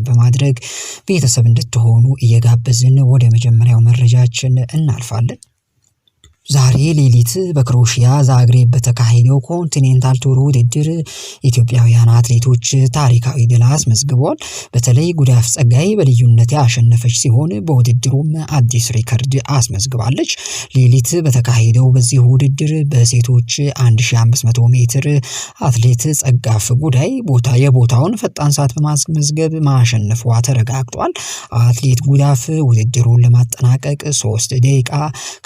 በማድረግ ቤተሰብ እንድትሆኑ እየጋበዝን ወደ መጀመሪያው መረጃችን እናልፋለን። ዛሬ ሌሊት በክሮሺያ ዛግሬብ በተካሄደው ኮንቲኔንታል ቱር ውድድር ኢትዮጵያውያን አትሌቶች ታሪካዊ ድል አስመዝግበዋል። በተለይ ጉዳፍ ጸጋይ በልዩነት ያሸነፈች ሲሆን በውድድሩም አዲስ ሪከርድ አስመዝግባለች። ሌሊት በተካሄደው በዚህ ውድድር በሴቶች 1500 ሜትር አትሌት ጸጋፍ ጉዳይ የቦታውን ፈጣን ሰዓት በማስመዝገብ ማሸነፏ ተረጋግጧል። አትሌት ጉዳፍ ውድድሩን ለማጠናቀቅ 3 ደቂቃ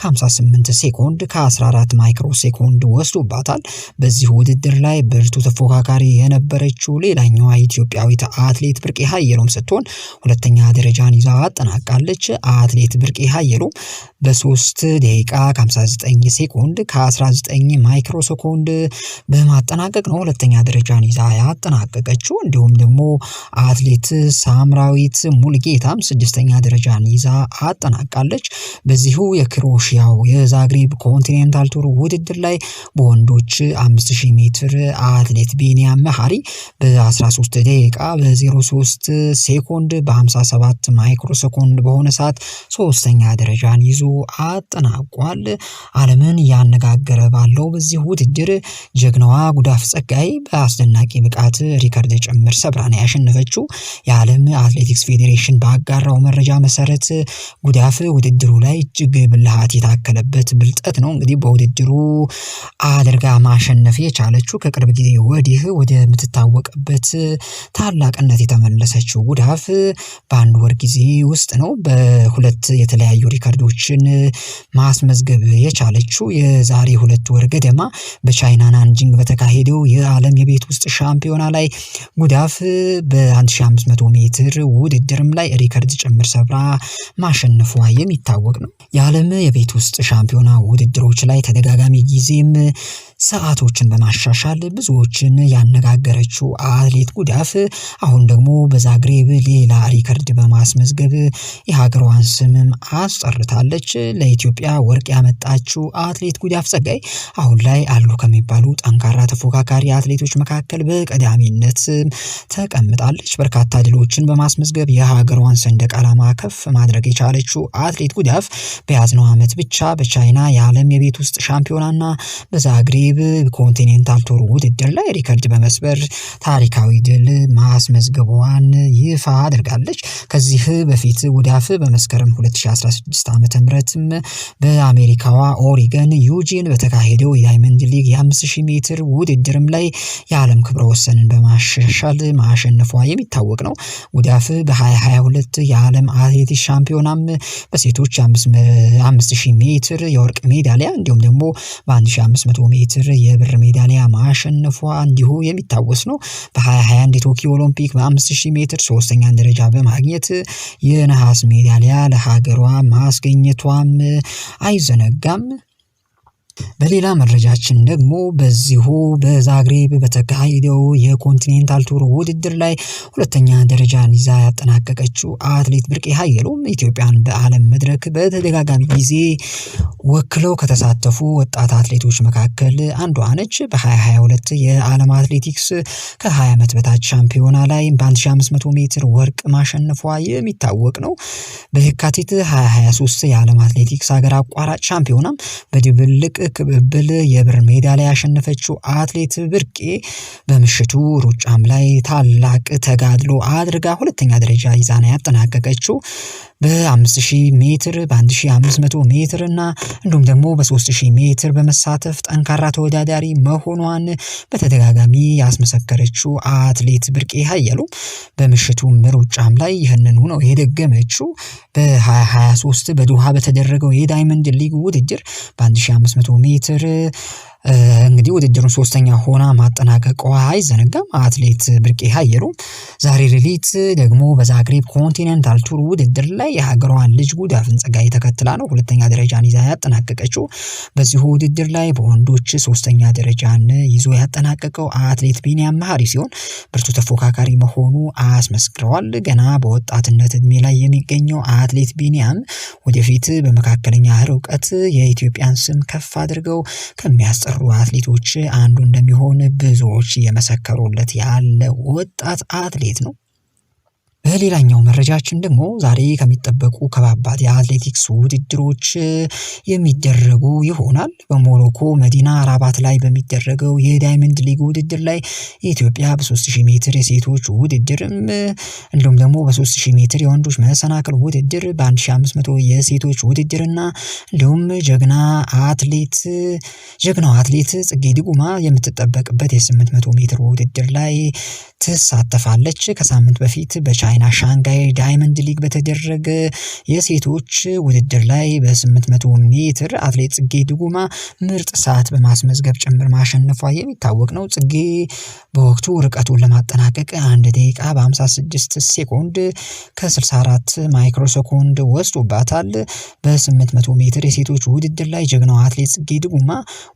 ከ58 ሴኮንድ ከ14 ማይክሮ ሴኮንድ ወስዶባታል። በዚህ ውድድር ላይ ብርቱ ተፎካካሪ የነበረችው ሌላኛዋ ኢትዮጵያዊት አትሌት ብርቄ ሀየሎም ስትሆን ሁለተኛ ደረጃን ይዛ አጠናቃለች። አትሌት ብርቄ ሀየሎም በ3 ደቂቃ ከ59 ሴኮንድ ከ19 ማይክሮ ሴኮንድ በማጠናቀቅ ነው ሁለተኛ ደረጃን ይዛ ያጠናቀቀችው። እንዲሁም ደግሞ አትሌት ሳምራዊት ሙልጌታም 6ኛ ደረጃን ይዛ አጠናቃለች። በዚሁ የክሮሺያው የዛግሬብ ኮንቲኔንታል ቱር ውድድር ላይ በወንዶች 5000 ሜትር አትሌት ቢኒያም መሐሪ በ13 ደቂቃ በ03 ሴኮንድ በ57 ማይክሮ ሴኮንድ በሆነ ሰዓት 3ኛ ደረጃን ይዞ አጠናቋል። ዓለምን ያነጋገረ ባለው በዚህ ውድድር ጀግናዋ ጉዳፍ ጸጋይ በአስደናቂ ብቃት ሪከርድ ጭምር ሰብራ ነው ያሸነፈችው። የዓለም አትሌቲክስ ፌዴሬሽን ባጋራው መረጃ መሰረት ጉዳፍ ውድድሩ ላይ እጅግ ብልሃት የታከለበት ብልጠት ነው እንግዲህ በውድድሩ አድርጋ ማሸነፍ የቻለችው። ከቅርብ ጊዜ ወዲህ ወደ ምትታወቅበት ታላቅነት የተመለሰችው ጉዳፍ በአንድ ወር ጊዜ ውስጥ ነው በሁለት የተለያዩ ሪከርዶችን ማስመዝገብ የቻለችው። የዛሬ 2 ወር ገደማ በቻይና ናንጂንግ በተካሄደው የዓለም የቤት ውስጥ ሻምፒዮና ላይ ጉዳፍ በ1500 ሜትር ውድድርም ላይ ሪከርድ ጭምር ሰብራ ማሸነፏ የሚታወቅ ነው። የዓለም የቤት ውስጥ ሻምፒዮና ውድድሮች ላይ ተደጋጋሚ ጊዜም ሰዓቶችን በማሻሻል ብዙዎችን ያነጋገረችው አትሌት ጉዳፍ አሁን ደግሞ በዛግሬብ ሌላ ሪከርድ በማስመዝገብ የሀገሯን ስምም አስጠርታለች። ለኢትዮጵያ ወርቅ ያመጣችው አትሌት ጉዳፍ ጸጋይ አሁን ላይ አሉ ከሚባሉ ጠንካራ ተፎካካሪ አትሌቶች መካከል በቀዳሚነት ተቀምጣለች። በርካታ ድሎችን በማስመዝገብ የሀገሯን ሰንደቅ ዓላማ ከፍ ማድረግ የቻለችው አትሌት ጉዳፍ በያዝነው ዓመት ብቻ በቻይና የዓለም የቤት ውስጥ ሻምፒዮናና በዛግሬብ ኮንቲኔንታል ቱር ውድድር ላይ ሪከርድ በመስበር ታሪካዊ ድል ማስመዝገቧን ይፋ አድርጋለች። ከዚህ በፊት ጉዳፍ በመስከረም 2016 ዓ.ም በአሜሪካዋ ኦሪገን ዩጂን በተካሄደው የዳይመንድ ሊግ የ5000 ሜትር ውድድርም ላይ የዓለም ክብረ ወሰንን በማሻሻል ማሸነፏ የሚታወቅ ነው። ጉዳፍ በ2022 የዓለም አትሌቲክስ ሻምፒዮናም በሴቶች 5000 ሜትር የወርቅ ሜዳሊያ እንዲሁም ደግሞ በ1500 ሜትር የብር ሜዳሊያ ማሸነፏ እንዲሁ የሚታወስ ነው። በ2021 የቶኪዮ ኦሎምፒክ በ5000 ሜትር 3ኛ ደረጃ በማግኘት የነሐስ ሜዳሊያ ለሀገሯ ማስገኘቷም አይዘነጋም። በሌላ መረጃችን ደግሞ በዚሁ በዛግሬብ በተካሄደው የኮንቲኔንታል ቱር ውድድር ላይ ሁለተኛ ደረጃን ይዛ ያጠናቀቀችው አትሌት ብርቄ ሀየሎም ኢትዮጵያን በዓለም መድረክ በተደጋጋሚ ጊዜ ወክለው ከተሳተፉ ወጣት አትሌቶች መካከል አንዷ ነች። በ2022 የዓለም አትሌቲክስ ከ20 ዓመት በታች ሻምፒዮና ላይ በ1500 ሜትር ወርቅ ማሸነፏ የሚታወቅ ነው። በየካቲት 2023 የዓለም አትሌቲክስ ሀገር አቋራጭ ሻምፒዮናም በድብልቅ ቅብብል የብር ሜዳሊያ ያሸነፈችው አትሌት ብርቄ በምሽቱ ሩጫም ላይ ታላቅ ተጋድሎ አድርጋ ሁለተኛ ደረጃ ይዛ ነው ያጠናቀቀችው። በ5000 ሜትር በ1500 ሜትር እና እንዲሁም ደግሞ በ3000 ሜትር በመሳተፍ ጠንካራ ተወዳዳሪ መሆኗን በተደጋጋሚ ያስመሰከረችው አትሌት ብርቄ ሀየሎም በምሽቱ ሩጫም ላይ ይህንን ነው የደገመችው። በ2023 በዶሃ በተደረገው የዳይመንድ ሊግ ውድድር በ1500 ሜትር እንግዲህ ውድድሩን 3ኛ ሆና ማጠናቀቋ አይዘነጋም። አትሌት ብርቄ ሀየሎም ዛሬ ሌሊት ደግሞ በዛግሬብ ኮንቲኔንታል ቱር ውድድር ላይ የሀገሯን ልጅ ጉዳፍን ጸጋይ ተከትላ ነው ሁለተኛ ደረጃን ይዛ ያጠናቀቀችው። በዚሁ ውድድር ላይ በወንዶች 3ኛ ደረጃን ይዞ ያጠናቀቀው አትሌት ቢኒያም መሐሪ ሲሆን ብርቱ ተፎካካሪ መሆኑ አስመስክረዋል። ገና በወጣትነት እድሜ ላይ የሚገኘው አትሌት ቢኒያም ወደፊት በመካከለኛ ርቀት የኢትዮጵያን ስም ከፍ አድርገው ከሚያስጠሩ አትሌቶች አንዱ እንደሚሆን ብዙዎች እየመሰከሩለት ያለ ወጣት አትሌት ነው። በሌላኛው መረጃችን ደግሞ ዛሬ ከሚጠበቁ ከባባድ የአትሌቲክስ ውድድሮች የሚደረጉ ይሆናል። በሞሮኮ መዲና ራባት ላይ በሚደረገው የዳይመንድ ሊግ ውድድር ላይ የኢትዮጵያ በ3000 ሜትር የሴቶች ውድድርም እንዲሁም ደግሞ በ3000 ሜትር የወንዶች መሰናክል ውድድር በ1500 የሴቶች ውድድርና እንዲሁም ጀግናው አትሌት ጽጌ ድጉማ የምትጠበቅበት የ800 ሜትር ውድድር ላይ ትሳተፋለች። ከሳምንት በፊት በቻይና ሻንጋይ ዳይመንድ ሊግ በተደረገ የሴቶች ውድድር ላይ በ800 ሜትር አትሌት ጽጌ ድጉማ ምርጥ ሰዓት በማስመዝገብ ጭምር ማሸነፏ የሚታወቅ ነው። ጽጌ በወቅቱ ርቀቱን ለማጠናቀቅ 1 ደቂቃ በ56 ሴኮንድ ከ64 ማይክሮ ሴኮንድ ወስዶባታል። በ800 ሜትር የሴቶች ውድድር ላይ ጀግናው አትሌት ጽጌ ድጉማ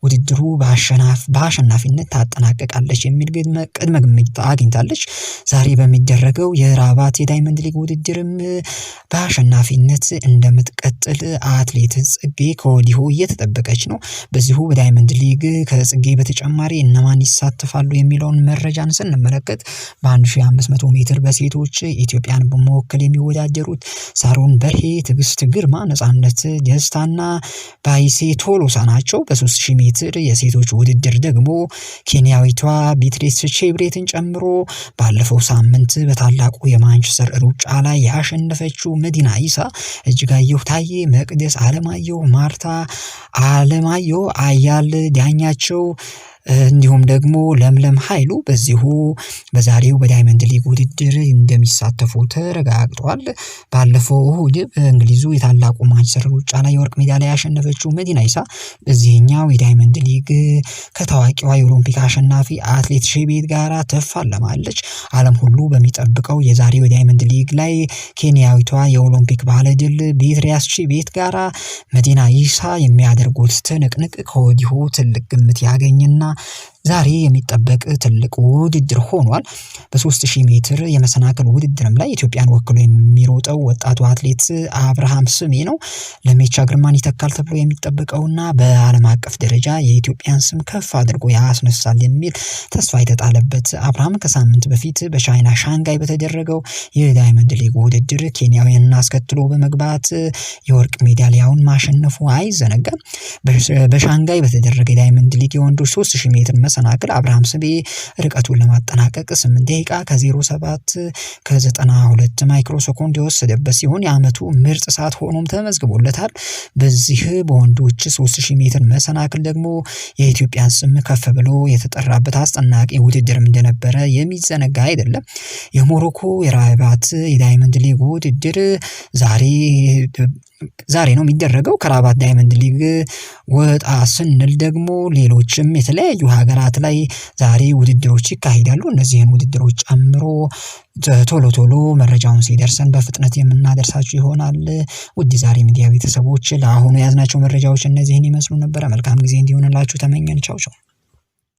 ውድድሩ በአሸናፊነት ታጠናቀቃለች የሚል ቅድመ ግምት አግኝታለች። ዛሬ በሚደረገው የራባት የዳይመንድ ሊግ ውድድርም በአሸናፊነት እንደምትቀጥል አትሌት ጽጌ ከወዲሁ እየተጠበቀች ነው። በዚሁ በዳይመንድ ሊግ ከጽጌ በተጨማሪ እነማን ይሳተፋሉ የሚለውን መረጃን ስንመለከት በ1500 ሜትር በሴቶች ኢትዮጵያን በመወከል የሚወዳደሩት ሳሮን በርሄ፣ ትዕግስት ግርማ፣ ነጻነት ደስታና ባይሴ ቶሎሳ ናቸው። በ3000 ሜትር የሴቶች ውድድር ደግሞ ኬንያዊቷ ቢትሬስ ቼብሬትን ጨምሮ ባለፈው ሳምንት በታላቁ የማንቸስተር ሩጫ ላይ ያሸነፈችው መዲና ኢሳ፣ እጅጋየሁ ታዬ፣ መቅደስ አለማየሁ፣ ማርታ አለማየሁ፣ አያል ዳኛቸው እንዲሁም ደግሞ ለምለም ኃይሉ በዛሬው በዳይመንድ ሊግ ውድድር እንደሚሳተፉ ተረጋግጧል። ባለፈው እሁድ በእንግሊዙ የታላቁ ማንቸስተር ሩጫ ላይ የወርቅ ሜዳሊያ ያሸነፈችው መዲና ኢሳ በዚህኛው የዳይመንድ ሊግ ከታዋቂዋ የኦሎምፒክ አሸናፊ አትሌት ሼቤት ጋራ ትፋለማለች። ዓለም ሁሉ በሚጠብቀው የዛሬው የዳይመንድ ሊግ ላይ ኬንያዊቷ የኦሎምፒክ ባለድል ቢትሪያስ ቼቤት ጋራ መዲና ኢሳ የሚያደርጉት ትንቅንቅ ከወዲሁ ትልቅ ግምት ያገኝና ዛሬ የሚጠበቅ ትልቅ ውድድር ሆኗል። በ3000 ሜትር የመሰናክል ውድድርም ላይ ኢትዮጵያን ወክሎ የሚሮጠው ወጣቱ አትሌት አብርሃም ስሜ ነው። ለሜቻ ግርማን ይተካል ተብሎ የሚጠበቀውና በዓለም አቀፍ ደረጃ የኢትዮጵያን ስም ከፍ አድርጎ ያስነሳል የሚል ተስፋ የተጣለበት አብርሃም ከሳምንት በፊት በቻይና ሻንጋይ በተደረገው የዳይመንድ ሊግ ውድድር ኬንያውያንን አስከትሎ በመግባት የወርቅ ሜዳሊያውን ማሸነፉ አይዘነጋም። በሻንጋይ በተደረገ የዳይመንድ ሊግ የወንዶች 3000 ሜትር መሰናክል አብርሃም ስሜ ርቀቱን ለማጠናቀቅ 8 ደቂቃ ከ07 ከ92 ማይክሮ ሴኮንድ የወሰደበት ሲሆን የዓመቱ ምርጥ ሰዓት ሆኖም ተመዝግቦለታል። በዚህ በወንዶች 3000 ሜትር መሰናክል ደግሞ የኢትዮጵያን ስም ከፍ ብሎ የተጠራበት አስጠናቂ ውድድርም እንደነበረ የሚዘነጋ አይደለም። የሞሮኮ የራባት የዳይመንድ ሊግ ውድድር ዛሬ ነው የሚደረገው። ከራባት ዳይመንድ ሊግ ወጣ ስንል ደግሞ ሌሎችም የተለያዩ ሀገራት ላይ ዛሬ ውድድሮች ይካሄዳሉ። እነዚህን ውድድሮች ጨምሮ ቶሎ መረጃውን ሲደርሰን በፍጥነት የምናደርሳችሁ ይሆናል። ውድ ዛሬ ሚዲያ ቤተሰቦች ለአሁኑ የያዝናቸው መረጃዎች እነዚህን ይመስሉ ነበረ። መልካም ጊዜ እንዲሆንላችሁ ተመኘን። ቻው።